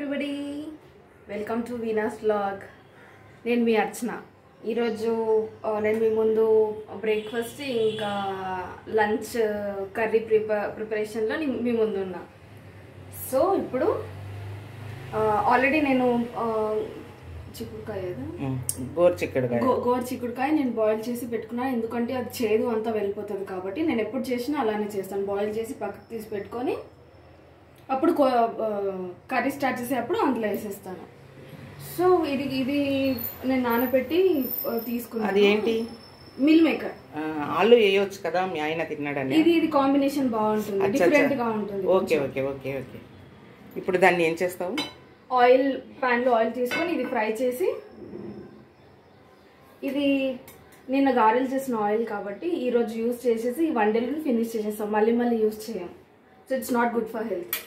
Everybody, welcome to Veena's vlog. నేను మీ అర్చన. ఈరోజు నేను మీ ముందు బ్రేక్ఫాస్ట్ ఇంకా లంచ్ కర్రీ ప్రిపరేషన్లో మీ ముందు ఉన్నా. సో ఇప్పుడు ఆల్రెడీ నేను గోరు చిక్కుడుకాయ నేను బాయిల్ చేసి పెట్టుకున్నాను. ఎందుకంటే అది చేదు అంతా వెళ్ళిపోతుంది కాబట్టి నేను ఎప్పుడు చేసినా అలానే చేస్తాను. బాయిల్ చేసి పక్కకు తీసి పెట్టుకొని అప్పుడు కర్రీ స్టార్ట్ చేసేటప్పుడు అందులో వేసేస్తాను. సో ఇది నేను నానబెట్టి తీసుకున్నాను. అది ఏంటి? Meal maker. ఆలు వేయొచ్చు కదా, మీ ఆయన తిన్నాడని. ఇది కాంబినేషన్ బాగుంటుంది, డిఫరెంట్ గా ఉంటుంది. Okay okay okay okay. ఇప్పుడు దాన్ని ఏం చేస్తావు? ప్యాన్ లో ఆయిల్ తీసుకొని ఇది ఫ్రై చేసి, ఇది నిన్న గారెలు చేసిన ఆయిల్ కాబట్టి ఈ రోజు యూజ్ చేసేసి ఈ 1 day ఫినిష్ చేసేస్తాం. మళ్ళీ యూజ్ చేయం. So it's not good for health.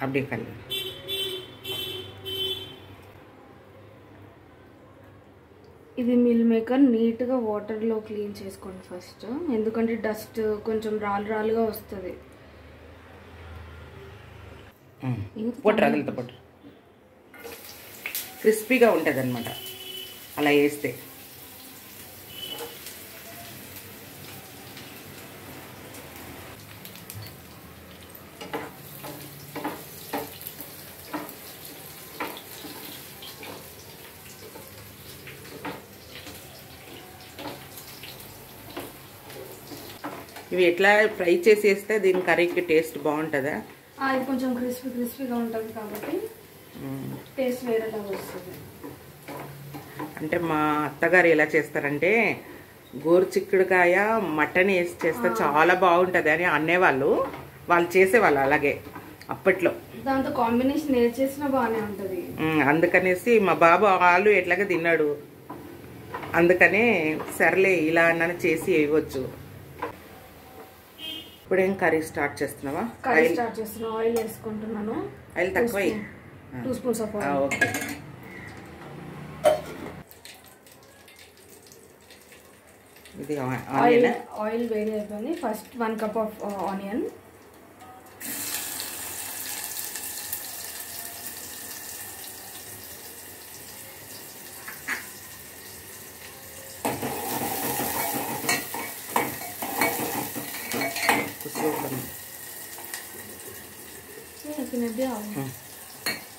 அப்படியே கல். ఇది మిల్ మేకర్ నీట్గా వాటర్లో క్లీన్ చేసుకోండి ఫస్ట్, ఎందుకంటే డస్ట్ కొంచెం రాలుగా వస్తుంది. పొట్టు అదిలితో పొట్టు క్రిస్పీగా ఉంటుంది అనమాట అలా వేస్తే. ఇవి ఎట్లా ఫ్రై చేసి వేస్తే దీని కర్రీకి టేస్ట్ బాగుంటుందా? ఇది కొంచెం క్రిస్పీగా ఉంటుంది కాబట్టి టేస్ట్ వేరేలా వస్తుంది. అంటే మా అత్తగారు ఎలా చేస్తారంటే గోరు చిక్కుడుకాయ మటన్ వేసి చేస్తే చాలా బాగుంటుంది అని అనేవాళ్ళు. వాళ్ళు చేసేవాళ్ళు అలాగే అప్పట్లో. దాంతో కాంబినేషన్ ఏది చేసినా బాగానే ఉంటుంది. అందుకనేసి మా బాబు ఆలు ఎట్లాగా తిన్నాడు, అందుకనే సర్లే ఇలా అన్న చేసి వేయవచ్చు. ఇప్పుడేం కర్రీ స్టార్ట్ చేస్తున్నావా? కర్రీ స్టార్ట్ చేస్తున్నా. ఆయిల్ వేసుకుంటున్నాను. ఆయిల్ తక్కువ 2 స్పూన్స్ ఆఫ్ ఆయిల్. ఓకే. ఇది ఆయిల్ వేడి అయిపోయింది. ఫస్ట్ 1 cup ఆఫ్ ఆనియన్,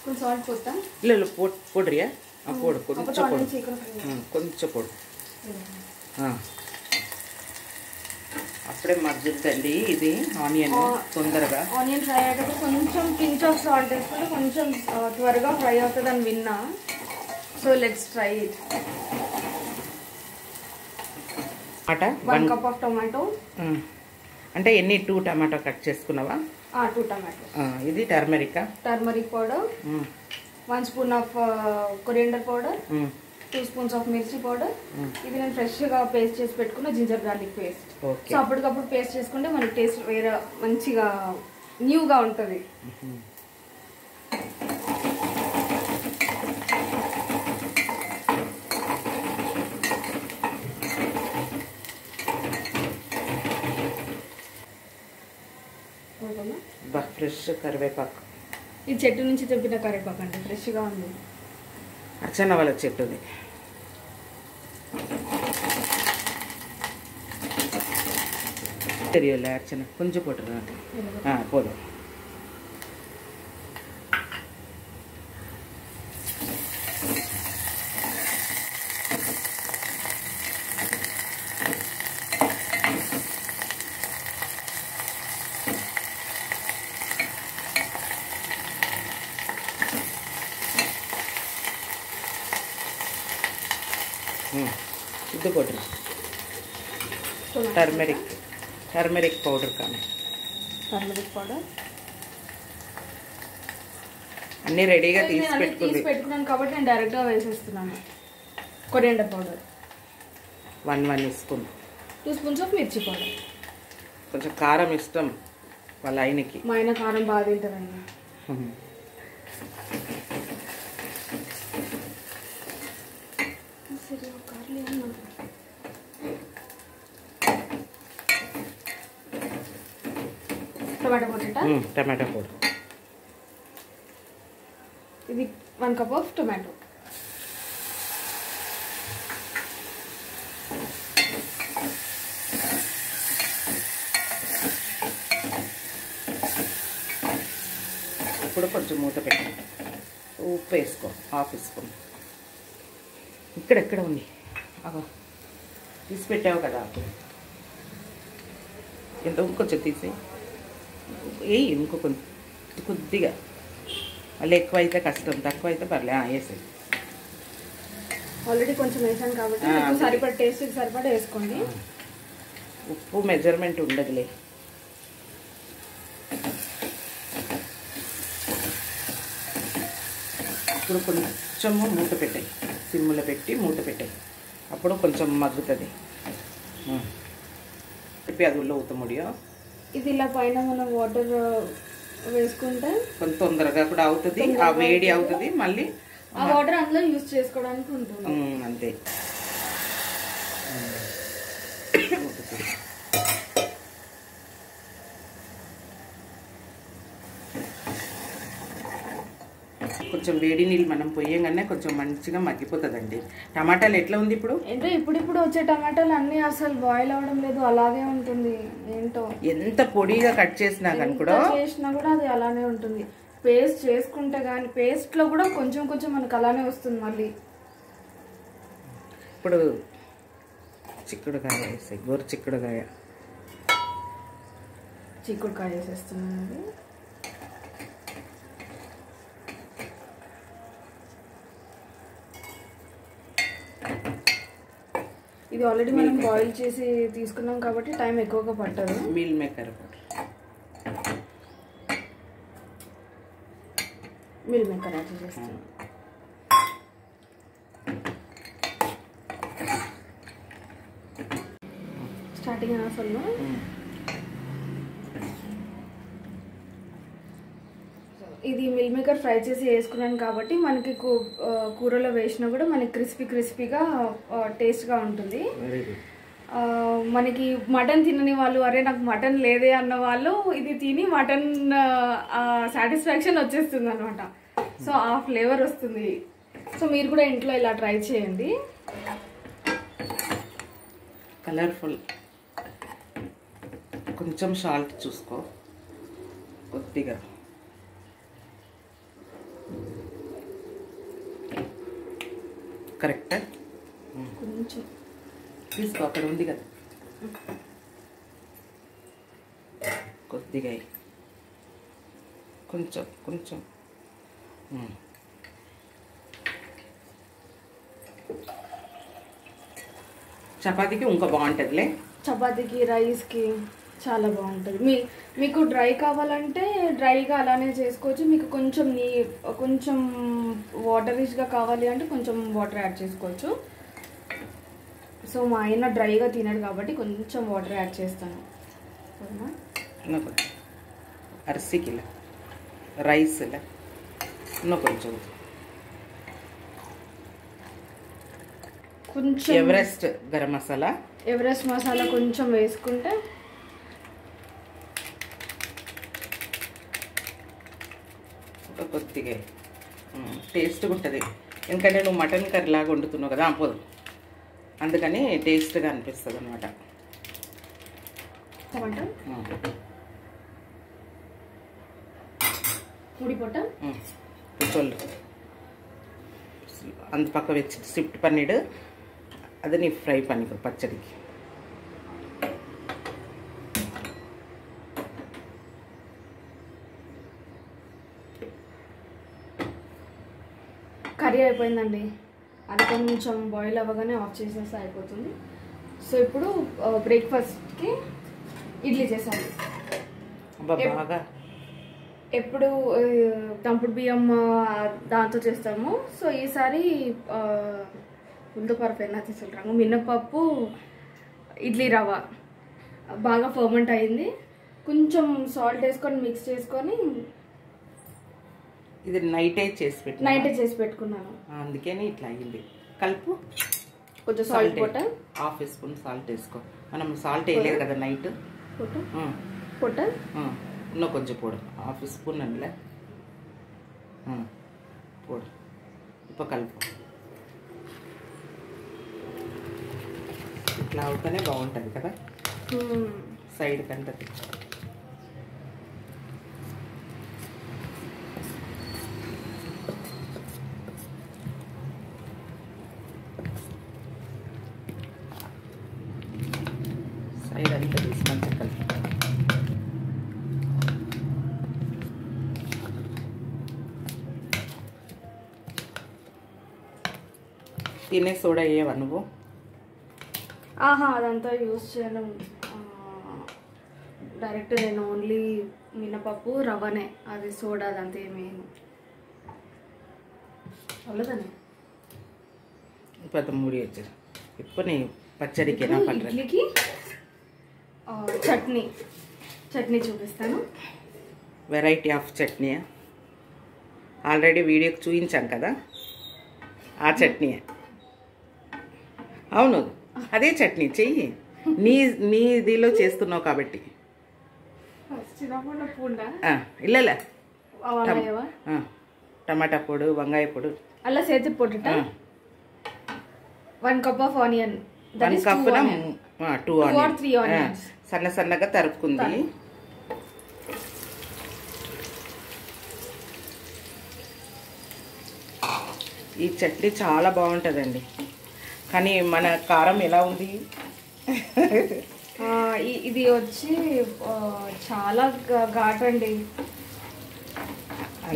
కొంచెం సాల్ట్ పోతా. ಇಲ್ಲ ಪೌಡ್ರಿಯಾ? ಪೌಡು కొంచెం పొడు. అప్పుడే మగ్గుద్దండి ఇది ఆనియన్ తొందరగా. ఆనియన్ ఫ్రై అయ్యేటప్పుడు కొంచెం పించ్ ఆఫ్ సాల్ట్ వేసుకుంటే కొంచెం త్వరగా ఫ్రై అవుతుంది అని విన్నా. So let's try it. 1 cup of tomato. అంటే ఎన్ని 2 టమాటో కట్ చేసుకున్నావా? 2 టమాటో. ఇది turmeric powder, 1 spoon of coriander powder, 2 spoons of మిర్చి పౌడర్. ఇది నేను ఫ్రెష్గా పేస్ట్ చేసి పెట్టుకున్న జింజర్ గార్లిక్ పేస్ట్. సో అప్పటికప్పుడు పేస్ట్ చేసుకుంటే మనకి టేస్ట్ వేరే మంచిగా న్యూగా ఉంటుంది. ఫ్రెష్ కరివేపాకు. ఇది చెట్టు నుంచి తెంపిన కరివేపాకు అంటే ఫ్రెష్గా ఉంది. అర్చన వాళ్ళ చెట్టుది. తెలియలే అర్చన కొంచెం పొట్టు పోదు. ఇది పొట్టు టర్మరిక్ పౌడర్ కానీ టర్మరిక్ పౌడర్ అన్నీ రెడీగా తీసి పెట్టుకున్నాను కాబట్టి నేను డైరెక్ట్గా వేసేస్తున్నాను. Coriander powder 1 spoon, 2 spoons of మిర్చి పౌడర్. కొంచెం కారం ఇష్టం వాళ్ళ ఆయనకి. మా ఆయన కారం బాగా తింటారండి. టమాటో పౌడర్, ఇది 1 కప్ ఆఫ్ టొమాటో. ఇప్పుడు కొంచెం మూత పెట్టి ఉప్పు వేసుకో, 1/2 స్పూన్. ఇక్కడెక్కడ ఉంది అగో తీసి పెట్టావు కదా, ఎంత ఇంకొంచెం తీసి వేయి, ఇంకో కొద్దిగా. మళ్ళీ ఎక్కువ అయితే కష్టం, తక్కువ అయితే పర్లే. వేసి ఆల్రెడీ కొంచెం వేసాను కాబట్టి సరిపడ టేస్ట్ సరిపడా వేసుకోండి. ఉప్పు మెజర్మెంట్ ఉండదులే. ఇప్పుడు కొంచెము మూత పెట్టాయి, సిమ్లో పెట్టి మూత పెట్టాయి, అప్పుడు కొంచెం మగ్గుతుంది. ఇప్పుడు అది ఉల్ల ఊత ముడియో. ఇది ఇలా పైన మనం వాటర్ వేసుకుంటే కొంచెం తొందరగా కూడా అవుతుంది, ఆ వేడి అవుతుంది, మళ్ళీ ఆ వాటర్ అందులో యూజ్ చేసుకోవడానికి ఉంటుంది. అంతే. కొంచెం వేడి నీళ్ళు మనం పోయంగానే కొంచెం మంచిగా మగ్గిపోతుందండి. టమాటాలు ఎట్లా ఉంది ఇప్పుడు? ఏంటో ఇప్పుడు వచ్చే టమాటాలు అన్నీ అసలు బాయిల్ అవ్వడం లేదు, అలాగే ఉంటుంది. ఏంటో ఎంత పొడిగా కట్ చేసినా కానీ కూడా అది అలానే ఉంటుంది. పేస్ట్ చేసుకుంటే కానీ పేస్ట్లో కూడా కొంచెం కొంచెం మనకు అలానే వస్తుంది. మళ్ళీ ఇప్పుడు చిక్కుడుకాయ వేసాయి, గోరు చిక్కుడుకాయ వేసేస్తున్నాను. ఇది ఆల్రెడీ మనం బాయిల్ చేసి తీసుకున్నాం కాబట్టి టైం ఎక్కువగా పట్టదు. మీల్ మేకర్ యాడ్ చేస్తాను. స్టార్టింగ్ అసలు ఇది మిల్ మేకర్ ఫ్రై చేసి వేసుకున్నాను కాబట్టి మనకి కూరలో వేసినా కూడా మనకి క్రిస్పీగా టేస్ట్గా ఉంటుంది. మనకి మటన్ తినని వాళ్ళు, అరే నాకు మటన్ లేదే అన్న వాళ్ళు ఇది తిని మటన్ సాటిస్ఫాక్షన్ వచ్చేస్తుంది అనమాట. సో ఆ ఫ్లేవర్ వస్తుంది. సో మీరు కూడా ఇంట్లో ఇలా ట్రై చేయండి. కలర్ఫుల్. కొంచెం సాల్ట్ చూసుకో, కొద్దిగా. కరెక్టా? కొంచెం తీసుకో, అక్కడ ఉంది కదా, కొద్దిగా కొంచెం. చపాతీకి ఇంకా బాగుంటుందిలే. చపాతీకి, రైస్కి చాలా బాగుంటుంది. మీకు డ్రై కావాలంటే డ్రైగా అలానే చేసుకోవచ్చు. మీకు కొంచెం వాటరిష్గా కావాలి అంటే కొంచెం వాటర్ యాడ్ చేసుకోవచ్చు. సో మా ఆయన డ్రైగా తినడు కాబట్టి కొంచెం వాటర్ యాడ్ చేస్తాను. అరిసికి రైస్ కొంచెం ఎవరెస్ట్ గరం మసాలా, ఎవరెస్ట్ మసాలా కొంచెం వేసుకుంటే కొద్దిగా టేస్ట్గా ఉంటుంది. ఎందుకంటే నువ్వు మటన్ కర్రీ లాగా వండుతున్నావు కదా, పోదు, అందుకని టేస్ట్గా అనిపిస్తుంది అనమాట. చొల్లు అందు పక్క వచ్చి స్విఫ్ట్ పన్నీర్, అది నీ ఫ్రై పన్నీర్ పచ్చడికి. కర్రీ అయిపోయిందండి. అది కొంచెం బాయిల్ అవ్వగానే ఆఫ్ చేసేస్తే అయిపోతుంది. సో ఇప్పుడు బ్రేక్ఫాస్ట్కి ఇడ్లీ చేసాను. బాగా ఎప్పుడు దంపుడు బియ్యం దాంతో చేస్తాము. సో ఈసారి ఉల్దు పరుపు ఎన్నాచి சொல்றாங்க మినపప్పు ఇడ్లీ రవ్వ బాగా ఫర్మెంట్ అయింది. కొంచెం సాల్ట్ వేసుకొని మిక్స్ చేసుకొని ఇది నైటే చేసి పెట్టుకున్నాను. అందుకని ఇట్లా అయింది. కలుపు. కొంచెం సాల్ట్ పోట, హాఫ్ స్పూన్ సాల్ట్ వేసుకో. మనం సాల్ట్ వేయలేదు కదా నైట్. పోట இன்னும் கொஞ்சம் போடு. హాఫ్ స్పూన్ అనిలే పోడు. ఇప్పుడు కలుపు. ఇట్లా అవుతానే బాగుంటుంది కదా. సైడ్ కంటే సైడ్ అంతా తీసి మంచిగా కలిపి తినే సోడా వేయవా నువ్వు? అదంతా యూజ్ చేయను. డైరెక్ట్ నేను ఓన్లీ మినపప్పు రవ్వనే, అది సోడా అదంతా ఏమేను అవ్వలేదని. ఇప్పుడు మూడి వచ్చారు. ఇప్పుడు నీ పచ్చడికి ఇడ్లీకి చట్నీ చూపిస్తాను. వెరైటీ ఆఫ్ చట్నీ ఆల్రెడీ వీడియోకి చూపించాను కదా, ఆ చట్నీ. అవును, అదే చట్నీ చెయ్యి. నీ దీనిలో చేస్తున్నావు కాబట్టి. ఇల్లలే టమాటా పొడు, వంకాయ పొడు, అలా సేతి పొట్టు, 1 cup of onion, 1 cup 2 or 3 onions సన్న సన్నగా తరుపుకుంది. ఈ చట్నీ చాలా బాగుంటుందండి. కానీ మన కారం ఎలా ఉంది? ఇది వచ్చి చాలా ఘాటండి.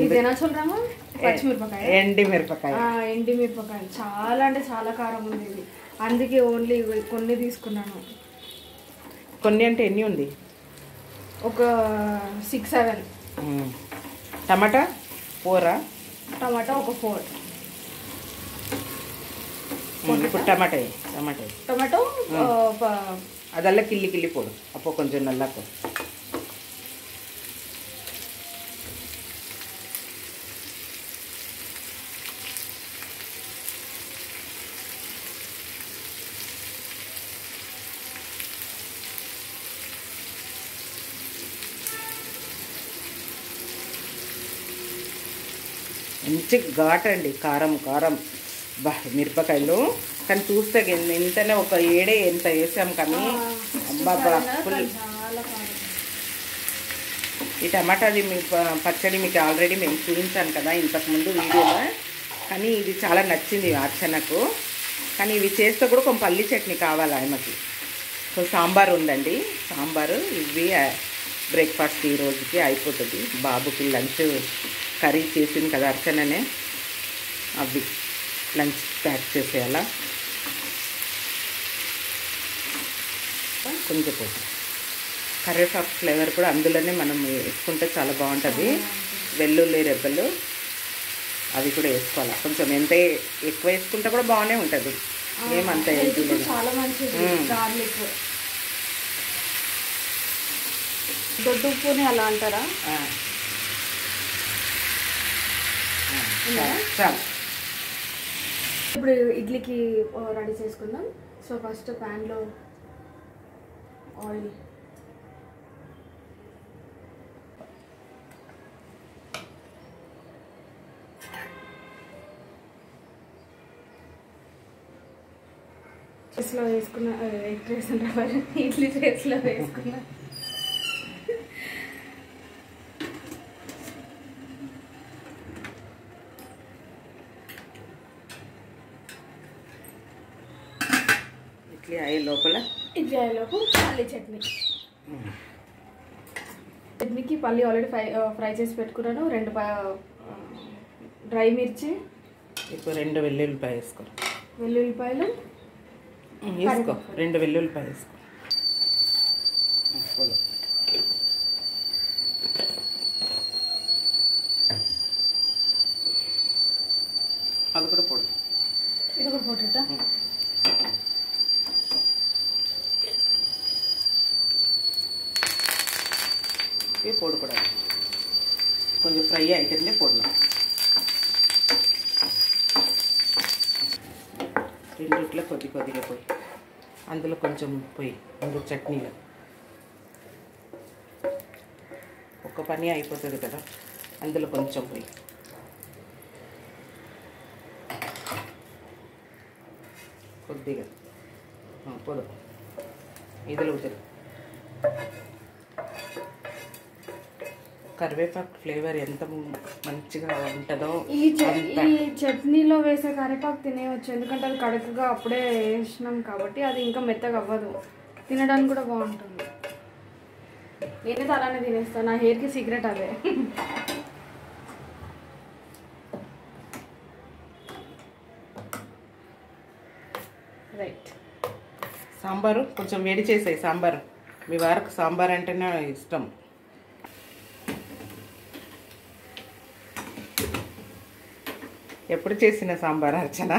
ఇదేనా చూడరామా? పచ్చిమిరపకాయ, ఎండి మిరపకాయ చాలా అంటే చాలా కారం ఉంది ఇది. అందుకే ఓన్లీ కొన్ని తీసుకున్నాను. కొన్ని అంటే ఎన్ని ఉంది? ఒక 6-7. టమాటా 4. టమాటా ఒక 4. ఇప్పుడు టమాటో ಅದೆಲ್ಲ ಕಿಲ್ಲಿ போடு. அப்போ கொஞ்சம் நல்லா இருக்கும். మంచి ఘాట్ అండి, కారం మిరపకాయలు. కానీ చూస్తే ఎంతనే ఒక 7 ఎంత వేసాం కానీ అబ్బా ఫుల్. ఈ టమాటాది పచ్చడి మీకు ఆల్రెడీ మేము చూపించాను కదా ఇంతకుముందు వీడియోలో. కానీ ఇది చాలా నచ్చింది అర్చనకు. కానీ ఇవి చేస్తే కూడా కొంచెం పల్లి చట్నీ కావాలి ఆయనకి. సో సాంబార్ ఉందండి. ఇవి బ్రేక్ఫాస్ట్ ఈ రోజుకి అయిపోతుంది. బాబుకి లంచ్ కర్రీ చేసింది కదా అర్చననే, అవి లంచ్ ప్యాక్ చేసేయాలా. కొంచెం కరివేపాకు ఫ్లేవర్ కూడా అందులోనే మనం వేసుకుంటే చాలా బాగుంటుంది. వెల్లుల్లి రెబ్బలు అవి కూడా వేసుకోవాలి. కొంచెం ఎంత ఎక్కువ వేసుకుంటే కూడా బాగానే ఉంటుంది. ఏమంత చాలా మంచిది. గార్లిక్ దొడ్డుని అలా అంటారా? చాలు. ఇప్పుడు ఇడ్లీకి రెడీ చేసుకుందాం. సో ఫస్ట్ ప్యాన్లో ఆయిల్, వేసుకున్న ఇడ్లీ ట్రేస్లో వేసుకున్నా. ఇడ్లీ అయ్యే లోపు పల్లి చట్నీకి పల్లి ఆల్రెడీ ఫ్రై చేసి పెట్టుకున్నాను. 2 డ్రై మిర్చి, ఇప్పుడు 2 వెల్లుల్లిపాయ వేసుకో. 2 వెల్లుల్లిపాయలు వేసుకో. అది కూడా పొడి. ఇది ఇది కూడా పోటా పొడి కూడా కొంచెం ఫ్రై అయితేనే పొడిలో రెండిట్లో కొద్దిగా పోయి అందులో కొంచెం పోయి అందులో చట్నీలో ఒక పని అయిపోతుంది కదా, అందులో కొంచెం పోయి కొద్దిగా పొడు ఇదిలో ఉంటుంది. కరివేపాకు ఫ్లేవర్ ఎంత మంచిగా ఉంటుందో. ఈ చట్నీలో వేసే కరివేపాకు తినేయచ్చు, ఎందుకంటే అది కడుపుగా అప్పుడే వేసినాం కాబట్టి అది ఇంకా మెత్తగా అవ్వదు, తినడానికి కూడా బాగుంటుంది. నేనైతే అలానే తినేస్తాను, నా హెయిర్కి సీక్రెట్ అదే. రైట్. సాంబారు కొంచెం వేడి చేసాయి. సాంబారు మీ వారికి సాంబార్ అంటేనే ఇష్టం. ఎప్పుడు చేసిన సాంబార్ అర్చన?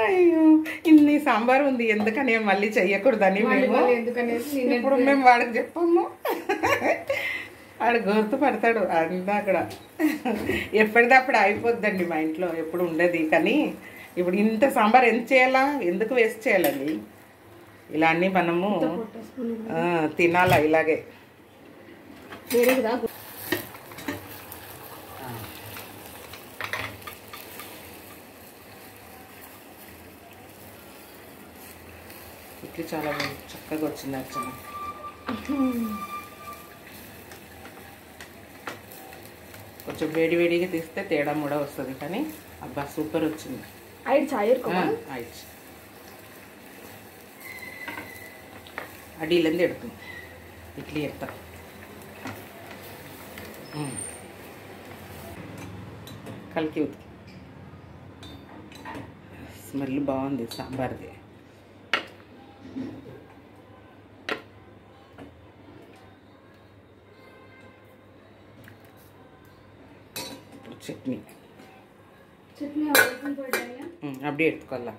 అయ్యో, ఇన్ని సాంబార్ ఉంది ఎందుకని మళ్ళీ చెయ్యకూడదని ఇప్పుడు మేము వాడికి చెప్పాము. వాడు గుర్తుపడతాడు అంతా అక్కడ. ఎప్పటిదప్పుడు అయిపోద్దండి మా ఇంట్లో, ఎప్పుడు ఉండదు. కానీ ఇప్పుడు ఇంత సాంబార్ ఎంత చేయాలా, ఎందుకు వేస్ట్ చేయాలండి? ఇలా అన్నీ మనము తినాలా ఇలాగే. ఇట్లా చాలా చక్కగా వచ్చింది అర్చన. కొంచెం వేడివేడిగా తీస్తే తేడా కూడా వస్తుంది, కానీ అబ్బా సూపర్ వచ్చింది. అడిలంది ఎడుతుంది ఇడ్లీ ఎత్తా. కలికి ఉతికి స్మెల్ బాగుంది సాంబార్ది. చట్నీ அப்படியே எடுத்துக்கலாம்.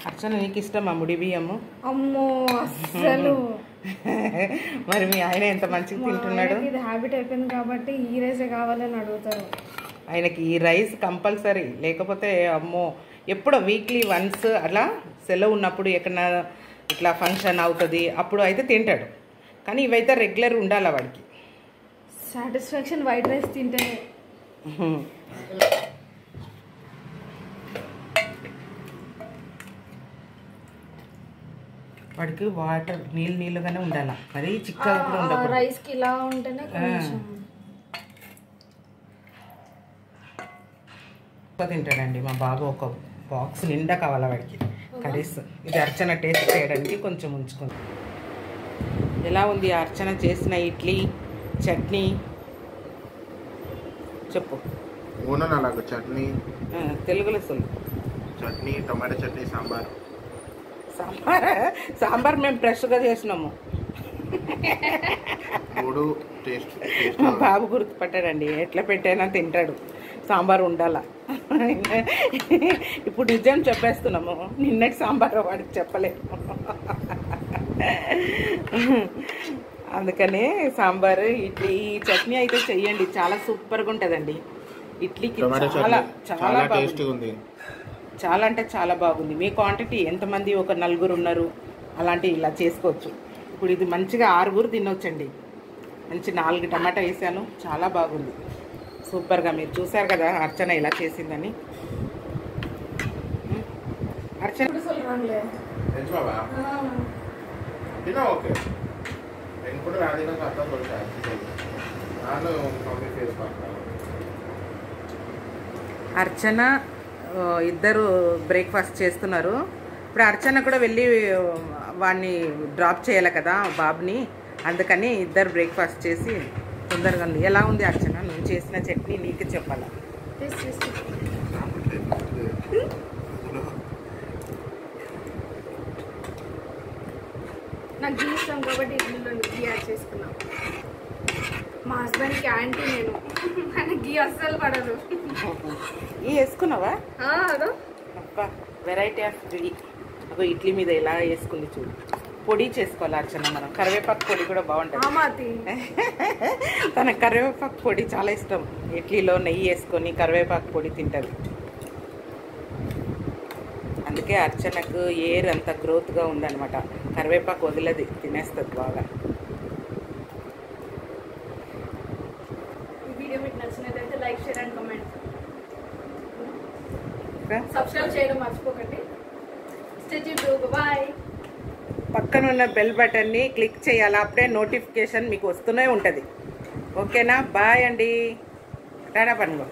అర్చన నీకు ఇష్టమా ముడి బియ్యము? అమ్మో అస్సలు. మరి మీ ఆయన ఎంత మంచిగా తింటున్నాడు. ఇది హ్యాబిట్ అయిపోయింది కాబట్టి ఈ రైసే కావాలని అడుగుతారు. ఆయనకి ఈ రైస్ కంపల్సరీ, లేకపోతే అమ్మో ఎప్పుడో వీక్లీ వన్స్ అలా సెలవు ఉన్నప్పుడు ఎక్కడన్నా ఇట్లా ఫంక్షన్ అవుతుంది అప్పుడు అయితే తింటాడు. కానీ ఇవైతే రెగ్యులర్ ఉండాలి వాడికి. సాటిస్ఫాక్షన్ వైట్ రైస్ తింటే. వాడికి వాటర్ నీళ్ళుగానే ఉండాలి, మరి చిక్కగా కూడా ఉండదు. రైస్కి ఇలా ఉంటేనే కొంచెం తింటాడండి మా బాబు. ఒక బాక్స్ నిండా కావాలా వాడికి కర్రీస్. ఇది అర్చన టేస్ట్ చేయడానికి కొంచెం ఉంచుకుంది. ఎలా ఉంది అర్చన చేసిన ఇడ్లీ చట్నీ చెప్పు. చట్నీ తెలుగులో చట్నీ, టమాటా చట్నీ, సాంబార్. సాంబార్ మేము ఫ్రెష్గా చేసినాము. మా బాబు గుర్తుపట్టాడండి, ఎట్లా పెట్టైనా తింటాడు. సాంబార్ ఉండాలా. ఇప్పుడు నిజం చెప్పేస్తున్నాము, నిన్నటి సాంబార్ వాడికి చెప్పలేము. అందుకనే సాంబార్ ఇడ్లీ చట్నీ అయితే చెయ్యండి, చాలా సూపర్గా ఉంటుందండి. ఇడ్లీకి చాలా చాలా బాగుంది, చాలా అంటే చాలా బాగుంది. మీ క్వాంటిటీ ఎంతమంది, ఒక 4 ఉన్నారు అలాంటి ఇలా చేసుకోవచ్చు. ఇప్పుడు ఇది మంచిగా 6 తినొచ్చండి. మంచి 4 టమాటా వేసాను, చాలా బాగుంది సూపర్గా. మీరు చూసారు కదా అర్చన ఇలా చేసిందని. అర్చన అర్చన ఇద్దరు బ్రేక్ఫాస్ట్ చేస్తున్నారు. ఇప్పుడు అర్చన కూడా వెళ్ళి వాడిని డ్రాప్ చేయాలి కదా బాబుని, అందుకని ఇద్దరు బ్రేక్ఫాస్ట్ చేసి తొందరగా. ఎలా ఉంది అర్చన నువ్వు చేసిన చట్నీ? నీకు చెప్పాలా? నాకు ఘీ ఇష్టం కాబట్టి ఇడ్లీలో ఘీ యాడ్ చేసుకున్నాం. మా హస్బెండ్కి యాంటీ నేను, ఆయన ఘీ అస్సలు పడదు. ఈ వేసుకున్నావా? అదో అబ్బా వెరైటీ ఆఫ్ ఘీ. అగో ఇడ్లీ మీద ఇలా వేసుకుంది చూడు. పొడి చేసుకోవాలి అర్చన మనం. కరివేపాకు పొడి కూడా బాగుంటుంది. తన కరివేపాకు పొడి చాలా ఇష్టం. ఇడ్లీలో నెయ్యి వేసుకొని కరివేపాకు పొడి తింటుంది. అందుకే అర్చనకు ఏర్ అంత గ్రోత్గా ఉందన్నమాట. కరివేపాకు వదిలేది, తినేస్తుంది బాగా. ఈ వీడియో మీకు నచ్చినట్లయితే like, share and comment. Subscribe చేయడం మర్చిపోకండి. Stay tuned. బాయ్. పక్కన ఉన్న బెల్ బటన్ని క్లిక్ చేయాలి. అప్పుడే నోటిఫికేషన్ మీకు వస్తూనే ఉంటుంది. ఓకేనా? బాయ్ అండి. టాటా పనుగో.